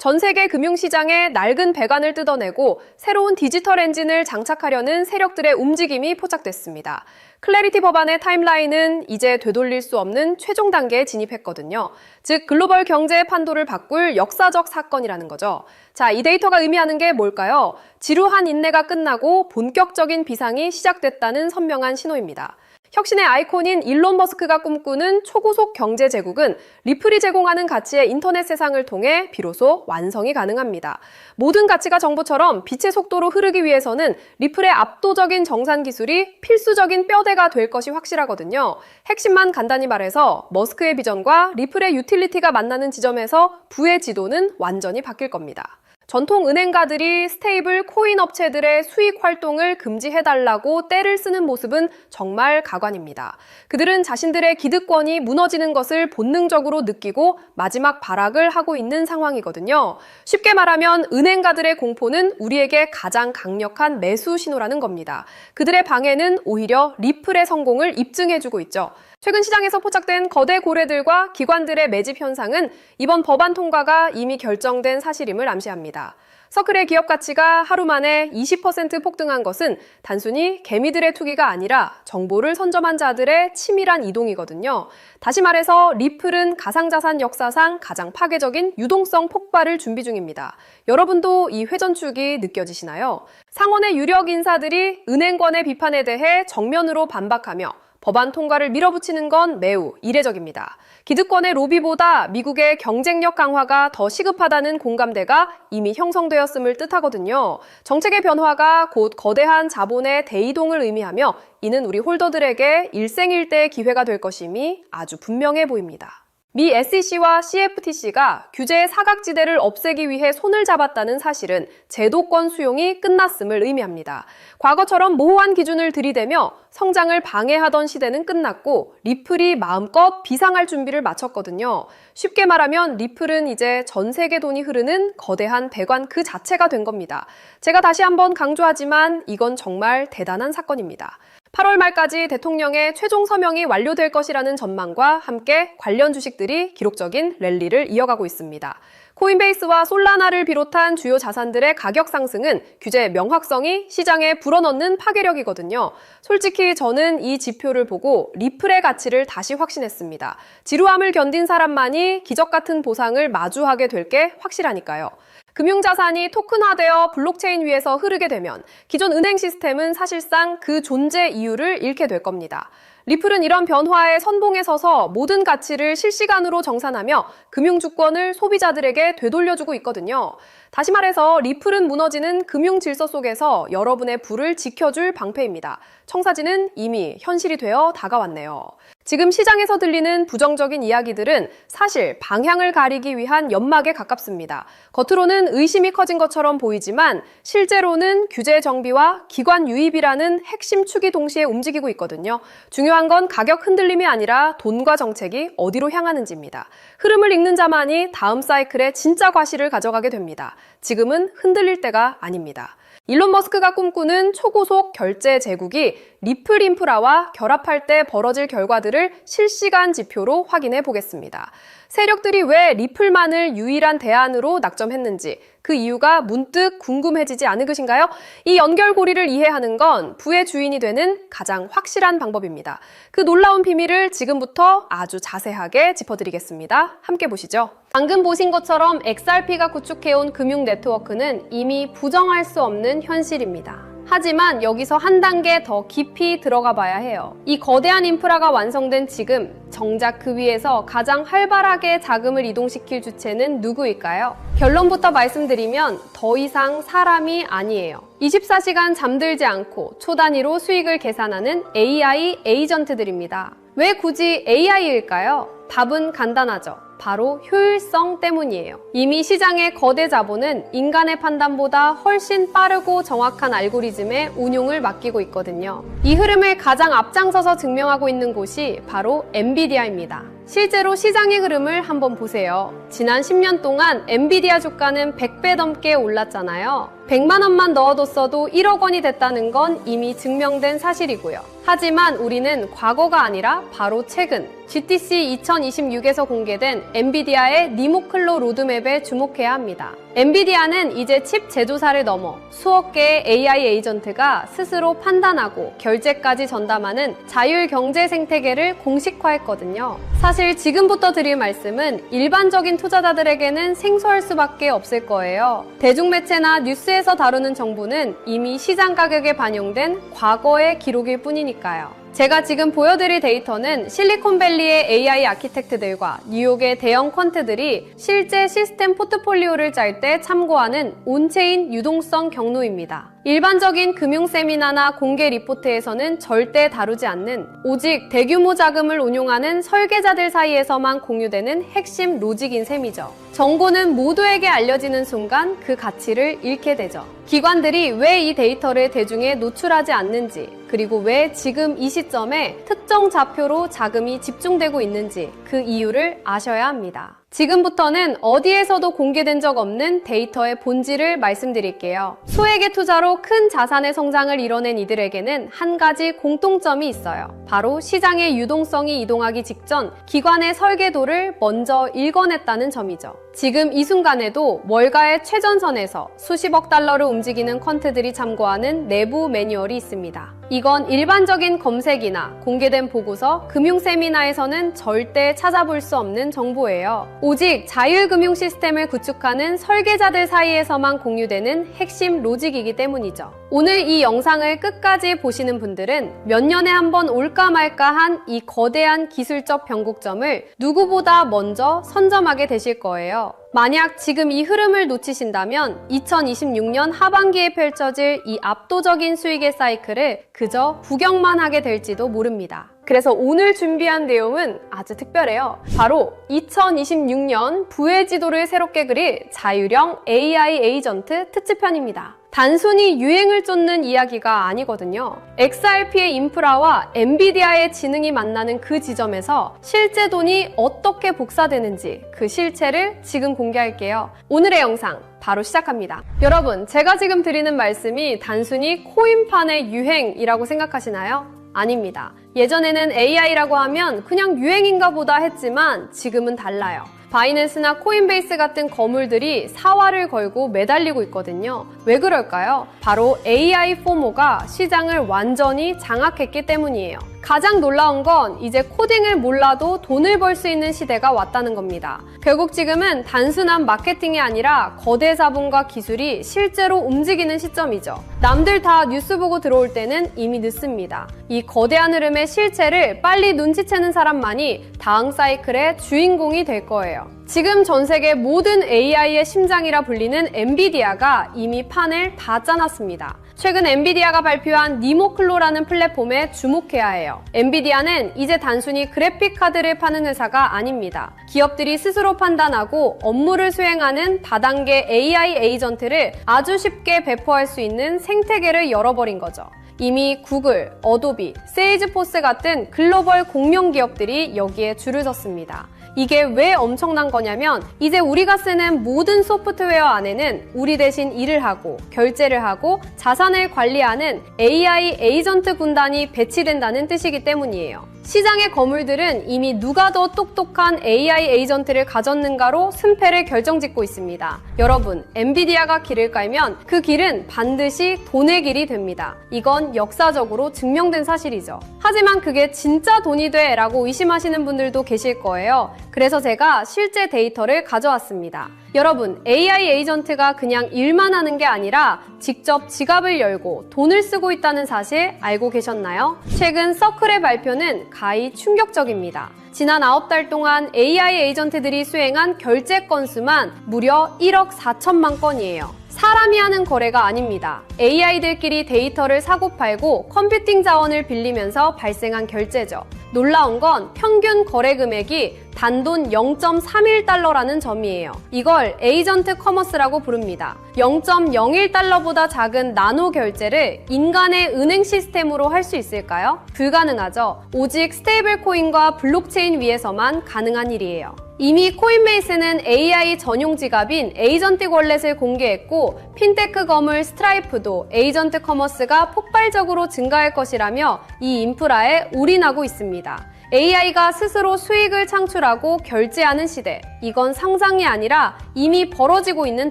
전 세계 금융시장에 낡은 배관을 뜯어내고 새로운 디지털 엔진을 장착하려는 세력들의 움직임이 포착됐습니다. 클래리티 법안의 타임라인은 이제 되돌릴 수 없는 최종 단계에 진입했거든요. 즉, 글로벌 경제의 판도를 바꿀 역사적 사건이라는 거죠. 자, 이 데이터가 의미하는 게 뭘까요? 지루한 인내가 끝나고 본격적인 비상이 시작됐다는 선명한 신호입니다. 혁신의 아이콘인 일론 머스크가 꿈꾸는 초고속 경제 제국은 리플이 제공하는 가치의 인터넷 세상을 통해 비로소 완성이 가능합니다. 모든 가치가 정보처럼 빛의 속도로 흐르기 위해서는 리플의 압도적인 정산 기술이 필수적인 뼈대가 될 것이 확실하거든요. 핵심만 간단히 말해서 머스크의 비전과 리플의 유틸리티가 만나는 지점에서 부의 지도는 완전히 바뀔 겁니다. 전통 은행가들이 스테이블 코인 업체들의 수익 활동을 금지해달라고 떼를 쓰는 모습은 정말 가관입니다. 그들은 자신들의 기득권이 무너지는 것을 본능적으로 느끼고 마지막 발악을 하고 있는 상황이거든요. 쉽게 말하면 은행가들의 공포는 우리에게 가장 강력한 매수 신호라는 겁니다. 그들의 방해는 오히려 리플의 성공을 입증해주고 있죠. 최근 시장에서 포착된 거대 고래들과 기관들의 매집 현상은 이번 법안 통과가 이미 결정된 사실임을 암시합니다. 서클의 기업 가치가 하루 만에 20% 폭등한 것은 단순히 개미들의 투기가 아니라 정보를 선점한 자들의 치밀한 이동이거든요. 다시 말해서 리플은 가상자산 역사상 가장 파괴적인 유동성 폭발을 준비 중입니다. 여러분도 이 회전축이 느껴지시나요? 상원의 유력 인사들이 은행권의 비판에 대해 정면으로 반박하며 법안 통과를 밀어붙이는 건 매우 이례적입니다. 기득권의 로비보다 미국의 경쟁력 강화가 더 시급하다는 공감대가 이미 형성되었음을 뜻하거든요. 정책의 변화가 곧 거대한 자본의 대이동을 의미하며 이는 우리 홀더들에게 일생일대의 기회가 될 것임이 아주 분명해 보입니다. 미 SEC와 CFTC가 규제의 사각지대를 없애기 위해 손을 잡았다는 사실은 제도권 수용이 끝났음을 의미합니다. 과거처럼 모호한 기준을 들이대며 성장을 방해하던 시대는 끝났고 리플이 마음껏 비상할 준비를 마쳤거든요. 쉽게 말하면 리플은 이제 전 세계 돈이 흐르는 거대한 배관 그 자체가 된 겁니다. 제가 다시 한번 강조하지만 이건 정말 대단한 사건입니다. 8월 말까지 대통령의 최종 서명이 완료될 것이라는 전망과 함께 관련 주식들이 기록적인 랠리를 이어가고 있습니다. 코인베이스와 솔라나를 비롯한 주요 자산들의 가격 상승은 규제의 명확성이 시장에 불어넣는 파괴력이거든요. 솔직히 저는 이 지표를 보고 리플의 가치를 다시 확신했습니다. 지루함을 견딘 사람만이 기적 같은 보상을 마주하게 될 게 확실하니까요. 금융자산이 토큰화되어 블록체인 위에서 흐르게 되면 기존 은행 시스템은 사실상 그 존재 이유를 잃게 될 겁니다. 리플은 이런 변화의 선봉에 서서 모든 가치를 실시간으로 정산하며 금융주권을 소비자들에게 되돌려주고 있거든요. 다시 말해서 리플은 무너지는 금융 질서 속에서 여러분의 부를 지켜줄 방패입니다. 청사진은 이미 현실이 되어 다가왔네요. 지금 시장에서 들리는 부정적인 이야기들은 사실 방향을 가리기 위한 연막에 가깝습니다. 겉으로는 의심이 커진 것처럼 보이지만 실제로는 규제 정비와 기관 유입이라는 핵심 축이 동시에 움직이고 있거든요. 중요한 건 가격 흔들림이 아니라 돈과 정책이 어디로 향하는지입니다. 흐름을 읽는 자만이 다음 사이클에 진짜 과실을 가져가게 됩니다. 지금은 흔들릴 때가 아닙니다. 일론 머스크가 꿈꾸는 초고속 결제 제국이 리플 인프라와 결합할 때 벌어질 결과들을 실시간 지표로 확인해 보겠습니다. 세력들이 왜 리플만을 유일한 대안으로 낙점했는지 그 이유가 문득 궁금해지지 않으신가요? 이 연결고리를 이해하는 건 부의 주인이 되는 가장 확실한 방법입니다. 그 놀라운 비밀을 지금부터 아주 자세하게 짚어드리겠습니다. 함께 보시죠. 방금 보신 것처럼 XRP가 구축해온 금융 네트워크는 이미 부정할 수 없는 현실입니다. 하지만 여기서 한 단계 더 깊이 들어가 봐야 해요. 이 거대한 인프라가 완성된 지금 정작 그 위에서 가장 활발하게 자금을 이동시킬 주체는 누구일까요? 결론부터 말씀드리면 더 이상 사람이 아니에요. 24시간 잠들지 않고 초 단위로 수익을 계산하는 AI 에이전트들입니다. 왜 굳이 AI일까요? 답은 간단하죠. 바로 효율성 때문이에요. 이미 시장의 거대 자본은 인간의 판단보다 훨씬 빠르고 정확한 알고리즘의 운용을 맡기고 있거든요. 이 흐름을 가장 앞장서서 증명하고 있는 곳이 바로 엔비디아입니다. 실제로 시장의 흐름을 한번 보세요. 지난 10년 동안 엔비디아 주가는 100배 넘게 올랐잖아요. 100만 원만 넣어뒀어도 1억 원이 됐다는 건 이미 증명된 사실이고요. 하지만 우리는 과거가 아니라 바로 최근 GTC 2026에서 공개된 엔비디아의 니모클로 로드맵에 주목해야 합니다. 엔비디아는 이제 칩 제조사를 넘어 수억 개의 AI 에이전트가 스스로 판단하고 결제까지 전담하는 자율 경제 생태계를 공식화했거든요. 사실 지금부터 드릴 말씀은 일반적인 투자자들에게는 생소할 수밖에 없을 거예요. 대중매체나 뉴스에서 다루는 정보는 이미 시장 가격에 반영된 과거의 기록일 뿐이니까요. 제가 지금 보여드릴 데이터는 실리콘밸리의 AI 아키텍트들과 뉴욕의 대형 퀀트들이 실제 시스템 포트폴리오를 짤 때 참고하는 온체인 유동성 경로입니다. 일반적인 금융 세미나나 공개 리포트에서는 절대 다루지 않는 오직 대규모 자금을 운용하는 설계자들 사이에서만 공유되는 핵심 로직인 셈이죠. 정보는 모두에게 알려지는 순간 그 가치를 잃게 되죠. 기관들이 왜 이 데이터를 대중에 노출하지 않는지, 그리고 왜 지금 이 시점에 특정 좌표로 자금이 집중되고 있는지 그 이유를 아셔야 합니다. 지금부터는 어디에서도 공개된 적 없는 데이터의 본질을 말씀드릴게요. 소액의 투자로 큰 자산의 성장을 이뤄낸 이들에게는 한 가지 공통점이 있어요. 바로 시장의 유동성이 이동하기 직전 기관의 설계도를 먼저 읽어냈다는 점이죠. 지금 이 순간에도 월가의 최전선에서 수십억 달러를 움직이는 퀀트들이 참고하는 내부 매뉴얼이 있습니다. 이건 일반적인 검색이나 공개된 보고서, 금융 세미나에서는 절대 찾아볼 수 없는 정보예요. 오직 자율금융 시스템을 구축하는 설계자들 사이에서만 공유되는 핵심 로직이기 때문이죠. 오늘 이 영상을 끝까지 보시는 분들은 몇 년에 한 번 올까 말까한 이 거대한 기술적 변곡점을 누구보다 먼저 선점하게 되실 거예요. 만약 지금 이 흐름을 놓치신다면 2026년 하반기에 펼쳐질 이 압도적인 수익의 사이클을 그저 구경만 하게 될지도 모릅니다. 그래서 오늘 준비한 내용은 아주 특별해요. 바로 2026년 부의 지도를 새롭게 그릴 자율형 AI 에이전트 특집편입니다. 단순히 유행을 쫓는 이야기가 아니거든요. XRP의 인프라와 엔비디아의 지능이 만나는 그 지점에서 실제 돈이 어떻게 복사되는지 그 실체를 지금 공개할게요. 오늘의 영상 바로 시작합니다. 여러분, 제가 지금 드리는 말씀이 단순히 코인판의 유행이라고 생각하시나요? 아닙니다. 예전에는 AI라고 하면 그냥 유행인가 보다 했지만 지금은 달라요. 바이낸스나 코인베이스 같은 거물들이 사활을 걸고 매달리고 있거든요. 왜 그럴까요? 바로 AI 포모가 시장을 완전히 장악했기 때문이에요. 가장 놀라운 건 이제 코딩을 몰라도 돈을 벌 수 있는 시대가 왔다는 겁니다. 결국 지금은 단순한 마케팅이 아니라 거대 자본과 기술이 실제로 움직이는 시점이죠. 남들 다 뉴스 보고 들어올 때는 이미 늦습니다. 이 거대한 흐름의 실체를 빨리 눈치채는 사람만이 다음 사이클의 주인공이 될 거예요. 지금 전 세계 모든 AI의 심장이라 불리는 엔비디아가 이미 판을 다 짜놨습니다. 최근 엔비디아가 발표한 니모클로라는 플랫폼에 주목해야 해요. 엔비디아는 이제 단순히 그래픽 카드를 파는 회사가 아닙니다. 기업들이 스스로 판단하고 업무를 수행하는 다단계 AI 에이전트를 아주 쉽게 배포할 수 있는 생태계를 열어버린 거죠. 이미 구글, 어도비, 세일즈포스 같은 글로벌 공룡 기업들이 여기에 줄을 섰습니다. 이게 왜 엄청난 거냐면 이제 우리가 쓰는 모든 소프트웨어 안에는 우리 대신 일을 하고 결제를 하고 자산을 관리하는 AI 에이전트 군단이 배치된다는 뜻이기 때문이에요. 시장의 거물들은 이미 누가 더 똑똑한 AI 에이전트를 가졌는가로 승패를 결정짓고 있습니다. 여러분, 엔비디아가 길을 깔면 그 길은 반드시 돈의 길이 됩니다. 이건 역사적으로 증명된 사실이죠. 하지만 그게 진짜 돈이 돼? 라고 의심하시는 분들도 계실 거예요. 그래서 제가 실제 데이터를 가져왔습니다. 여러분, AI 에이전트가 그냥 일만 하는 게 아니라 직접 지갑을 열고 돈을 쓰고 있다는 사실 알고 계셨나요? 최근 서클의 발표는 가히 충격적입니다. 지난 9달 동안 AI 에이전트들이 수행한 결제 건수만 무려 1억 4천만 건이에요. 사람이 하는 거래가 아닙니다. AI들끼리 데이터를 사고팔고 컴퓨팅 자원을 빌리면서 발생한 결제죠. 놀라운 건 평균 거래 금액이 단돈 0.31달러라는 점이에요. 이걸 에이전트 커머스라고 부릅니다. 0.01달러보다 작은 나노 결제를 인간의 은행 시스템으로 할 수 있을까요? 불가능하죠. 오직 스테이블 코인과 블록체인 비트코인 위에서만 가능한 일이에요. 이미 코인베이스는 AI 전용 지갑인 에이전트 월렛을 공개했고 핀테크 거물 스트라이프도 에이전트 커머스가 폭발적으로 증가할 것이라며 이 인프라에 올인하고 있습니다. AI가 스스로 수익을 창출하고 결제하는 시대. 이건 상상이 아니라 이미 벌어지고 있는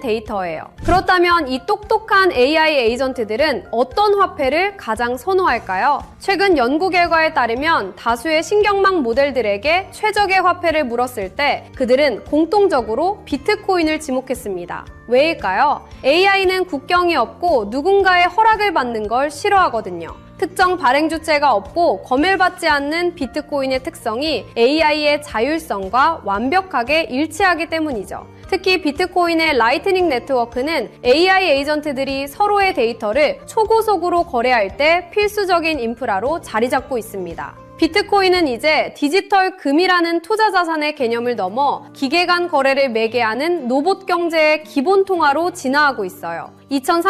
데이터예요. 그렇다면 이 똑똑한 AI 에이전트들은 어떤 화폐를 가장 선호할까요? 최근 연구 결과에 따르면 다수의 신경망 모델들에게 최적의 화폐를 물었을 때 그들은 공통적으로 비트코인을 지목했습니다. 왜일까요? AI는 국경이 없고 누군가의 허락을 받는 걸 싫어하거든요. 특정 발행 주체가 없고 검열받지 않는 비트코인의 특성이 AI의 자율성과 완벽하게 일치하기 때문이죠. 특히 비트코인의 라이트닝 네트워크는 AI 에이전트들이 서로의 데이터를 초고속으로 거래할 때 필수적인 인프라로 자리 잡고 있습니다. 비트코인은 이제 디지털 금이라는 투자 자산의 개념을 넘어 기계 간 거래를 매개하는 로봇 경제의 기본 통화로 진화하고 있어요.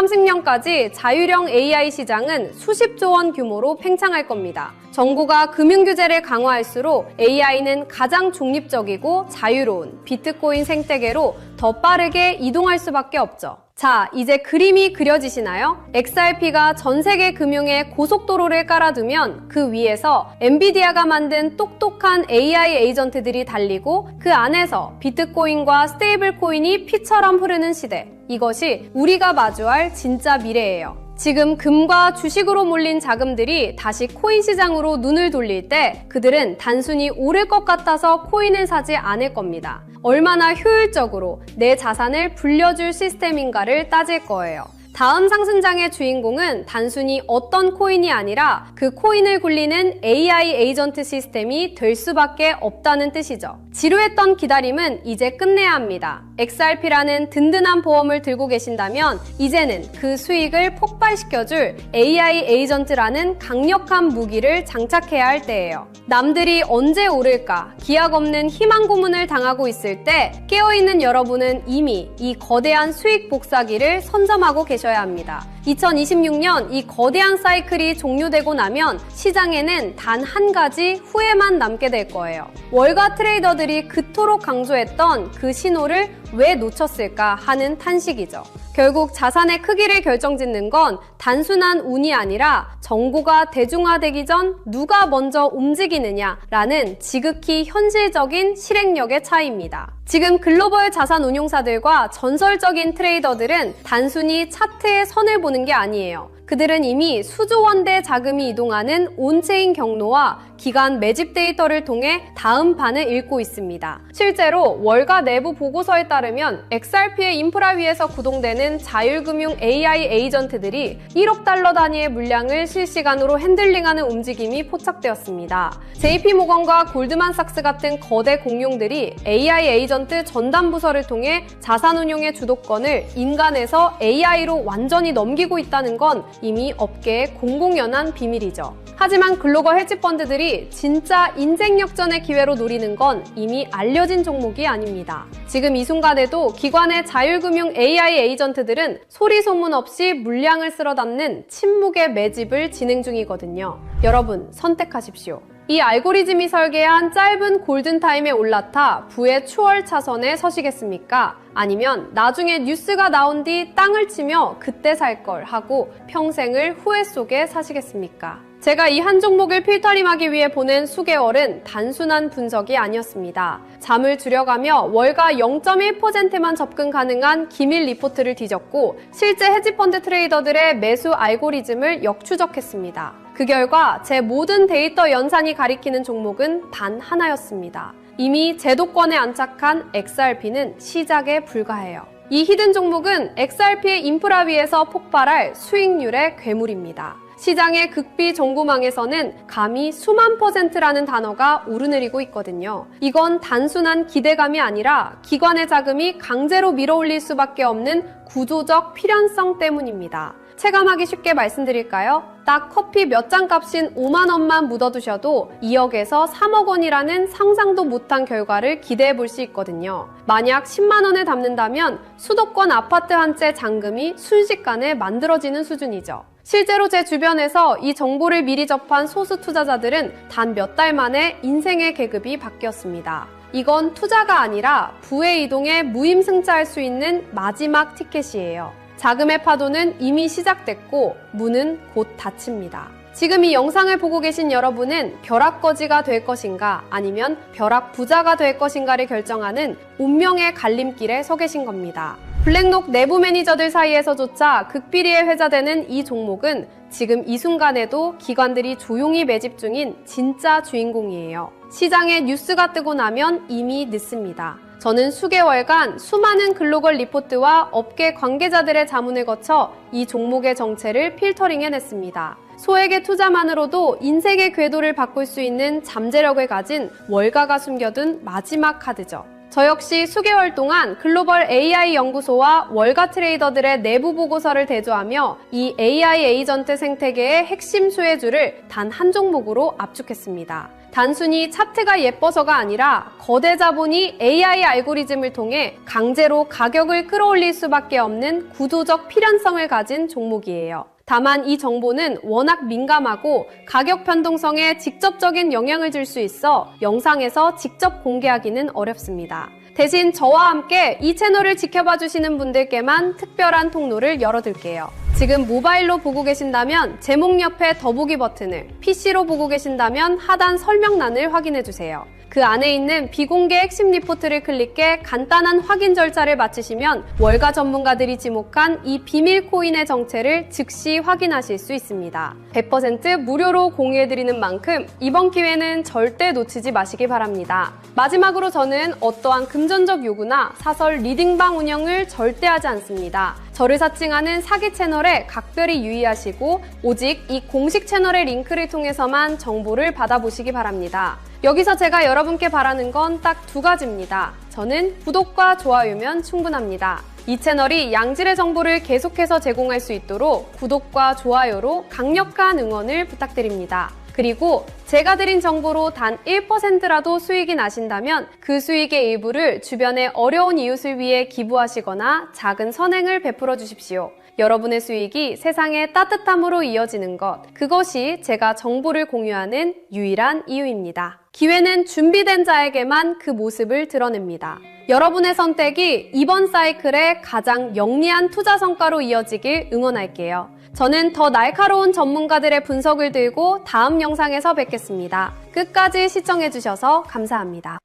2030년까지 자율형 AI 시장은 수십조 원 규모로 팽창할 겁니다. 정부가 금융 규제를 강화할수록 AI는 가장 중립적이고 자유로운 비트코인 생태계로 더 빠르게 이동할 수밖에 없죠. 자, 이제 그림이 그려지시나요? XRP가 전 세계 금융에 고속도로를 깔아두면 그 위에서 엔비디아가 만든 똑똑한 AI 에이전트들이 달리고 그 안에서 비트코인과 스테이블 코인이 피처럼 흐르는 시대. 이것이 우리가 마주할 진짜 미래예요. 지금 금과 주식으로 몰린 자금들이 다시 코인 시장으로 눈을 돌릴 때 그들은 단순히 오를 것 같아서 코인을 사지 않을 겁니다. 얼마나 효율적으로 내 자산을 불려줄 시스템인가를 따질 거예요. 다음 상승장의 주인공은 단순히 어떤 코인이 아니라 그 코인을 굴리는 AI 에이전트 시스템이 될 수밖에 없다는 뜻이죠. 지루했던 기다림은 이제 끝내야 합니다. XRP라는 든든한 보험을 들고 계신다면 이제는 그 수익을 폭발시켜줄 AI 에이전트라는 강력한 무기를 장착해야 할 때예요. 남들이 언제 오를까 기약 없는 희망 고문을 당하고 있을 때 깨어있는 여러분은 이미 이 거대한 수익 복사기를 선점하고 계셔야 합니다. 2026년 이 거대한 사이클이 종료되고 나면 시장에는 단 한 가지 후회만 남게 될 거예요. 월가 트레이더들이 그토록 강조했던 그 신호를 왜 놓쳤을까 하는 탄식이죠. 결국 자산의 크기를 결정짓는 건 단순한 운이 아니라 정보가 대중화되기 전 누가 먼저 움직이느냐라는 지극히 현실적인 실행력의 차이입니다. 지금 글로벌 자산 운용사들과 전설적인 트레이더들은 단순히 차트의 선을 보는 게 아니에요. 그들은 이미 수조 원대 자금이 이동하는 온체인 경로와 기간 매집 데이터를 통해 다음 판을 읽고 있습니다. 실제로 월가 내부 보고서에 따르면 XRP의 인프라 위에서 구동되는 자율금융 AI 에이전트들이 1억 달러 단위의 물량을 실시간으로 핸들링하는 움직임이 포착되었습니다. JP모건과 골드만삭스 같은 거대 공룡들이 AI 에이전트 전담 부서를 통해 자산운용의 주도권을 인간에서 AI로 완전히 넘기고 있다는 건 이미 업계의 공공연한 비밀이죠. 하지만 글로벌 헤지펀드들이 진짜 인생 역전의 기회로 노리는 건 이미 알려진 종목이 아닙니다. 지금 이 순간에도 기관의 자율금융 AI 에이전트들은 소리 소문 없이 물량을 쓸어 담는 침묵의 매집을 진행 중이거든요. 여러분, 선택하십시오. 이 알고리즘이 설계한 짧은 골든타임에 올라타 부의 추월 차선에 서시겠습니까? 아니면 나중에 뉴스가 나온 뒤 땅을 치며 그때 살 걸 하고 평생을 후회 속에 사시겠습니까? 제가 이 한 종목을 필터링하기 위해 보낸 수개월은 단순한 분석이 아니었습니다. 잠을 줄여가며 월가 0.1%만 접근 가능한 기밀 리포트를 뒤졌고 실제 헤지펀드 트레이더들의 매수 알고리즘을 역추적했습니다. 그 결과 제 모든 데이터 연산이 가리키는 종목은 단 하나였습니다. 이미 제도권에 안착한 XRP는 시작에 불과해요. 이 히든 종목은 XRP의 인프라 위에서 폭발할 수익률의 괴물입니다. 시장의 극비 정보망에서는 감히 수만 %라는 단어가 오르내리고 있거든요. 이건 단순한 기대감이 아니라 기관의 자금이 강제로 밀어올릴 수밖에 없는 구조적 필연성 때문입니다. 체감하기 쉽게 말씀드릴까요? 딱 커피 몇 잔 값인 5만 원만 묻어두셔도 2억에서 3억 원이라는 상상도 못한 결과를 기대해 볼 수 있거든요. 만약 10만 원을 담는다면 수도권 아파트 한 채 잔금이 순식간에 만들어지는 수준이죠. 실제로 제 주변에서 이 정보를 미리 접한 소수 투자자들은 단 몇 달 만에 인생의 계급이 바뀌었습니다. 이건 투자가 아니라 부의 이동에 무임승차할 수 있는 마지막 티켓이에요. 자금의 파도는 이미 시작됐고 문은 곧 닫힙니다. 지금 이 영상을 보고 계신 여러분은 벼락거지가 될 것인가 아니면 벼락부자가 될 것인가를 결정하는 운명의 갈림길에 서 계신 겁니다. 블랙록 내부 매니저들 사이에서조차 극비리에 회자되는 이 종목은 지금 이 순간에도 기관들이 조용히 매집 중인 진짜 주인공이에요. 시장에 뉴스가 뜨고 나면 이미 늦습니다. 저는 수개월간 수많은 글로벌 리포트와 업계 관계자들의 자문을 거쳐 이 종목의 정체를 필터링해냈습니다. 소액의 투자만으로도 인생의 궤도를 바꿀 수 있는 잠재력을 가진 월가가 숨겨둔 마지막 카드죠. 저 역시 수개월 동안 글로벌 AI 연구소와 월가 트레이더들의 내부 보고서를 대조하며 이 AI 에이전트 생태계의 핵심 수혜주를 단 한 종목으로 압축했습니다. 단순히 차트가 예뻐서가 아니라 거대 자본이 AI 알고리즘을 통해 강제로 가격을 끌어올릴 수밖에 없는 구조적 필연성을 가진 종목이에요. 다만 이 정보는 워낙 민감하고 가격 변동성에 직접적인 영향을 줄 수 있어 영상에서 직접 공개하기는 어렵습니다. 대신 저와 함께 이 채널을 지켜봐 주시는 분들께만 특별한 통로를 열어둘게요. 지금 모바일로 보고 계신다면 제목 옆에 더보기 버튼을, PC로 보고 계신다면 하단 설명란을 확인해주세요. 그 안에 있는 비공개 핵심 리포트를 클릭해 간단한 확인 절차를 마치시면 월가 전문가들이 지목한 이 비밀 코인의 정체를 즉시 확인하실 수 있습니다. 100% 무료로 공유해드리는 만큼 이번 기회는 절대 놓치지 마시기 바랍니다. 마지막으로 저는 어떠한 금전적 요구나 사설 리딩방 운영을 절대 하지 않습니다. 저를 사칭하는 사기 채널에 각별히 유의하시고 오직 이 공식 채널의 링크를 통해서만 정보를 받아보시기 바랍니다. 여기서 제가 여러분께 바라는 건 딱 두 가지입니다. 저는 구독과 좋아요면 충분합니다. 이 채널이 양질의 정보를 계속해서 제공할 수 있도록 구독과 좋아요로 강력한 응원을 부탁드립니다. 그리고 제가 드린 정보로 단 1%라도 수익이 나신다면 그 수익의 일부를 주변의 어려운 이웃을 위해 기부하시거나 작은 선행을 베풀어 주십시오. 여러분의 수익이 세상의 따뜻함으로 이어지는 것, 그것이 제가 정보를 공유하는 유일한 이유입니다. 기회는 준비된 자에게만 그 모습을 드러냅니다. 여러분의 선택이 이번 사이클의 가장 영리한 투자 성과로 이어지길 응원할게요. 저는 더 날카로운 전문가들의 분석을 들고 다음 영상에서 뵙겠습니다. 끝까지 시청해주셔서 감사합니다.